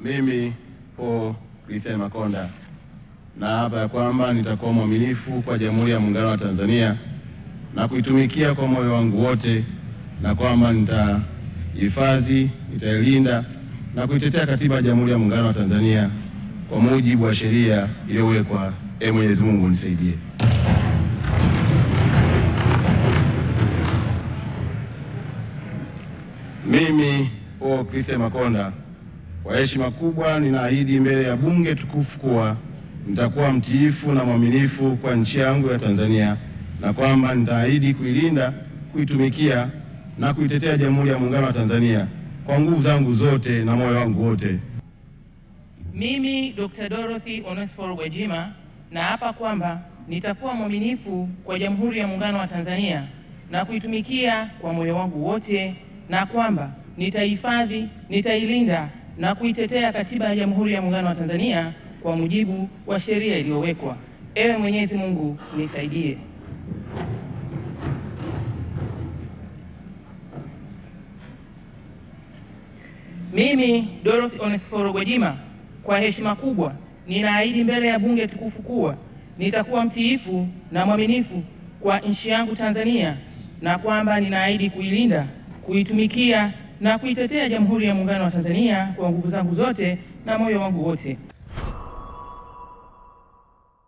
Mimi Paul Christian Makonda naapa ya kwamba nitakuwa mwaminifu kwa Jamhuri ya Muungano wa Tanzania na kuitumikia kwa moyo wangu wote, na kwamba nitahifadhi, nitailinda na kuitetea Katiba ya Jamhuri ya Muungano wa Tanzania kwa mujibu wa sheria iliyowekwa. Mwenyezi Mungu nisaidie. Mimi Paul Christian Makonda, kwa heshima kubwa ninaahidi mbele ya Bunge tukufu kuwa nitakuwa mtiifu na mwaminifu kwa nchi yangu ya Tanzania, na kwamba nitaahidi kuilinda, kuitumikia na kuitetea Jamhuri ya Muungano wa Tanzania kwa nguvu zangu zote na moyo wangu wote. Mimi Dr. Dorothy Onesphore Gwajima naapa kwamba nitakuwa mwaminifu kwa Jamhuri ya Muungano wa Tanzania na kuitumikia kwa moyo wangu wote, na kwamba nitahifadhi, nitailinda na kuitetea Katiba ya Jamhuri ya Muungano wa Tanzania kwa mujibu wa sheria iliyowekwa. Ewe Mwenyezi Mungu nisaidie. Mimi Dorothy Onesphore Gwajima, kwa heshima kubwa ninaahidi mbele ya Bunge tukufu kuwa nitakuwa mtiifu na mwaminifu kwa nchi yangu Tanzania, na kwamba ninaahidi kuilinda, kuitumikia na kuitetea Jamhuri ya Muungano wa Tanzania kwa nguvu zangu zote na moyo wangu wote.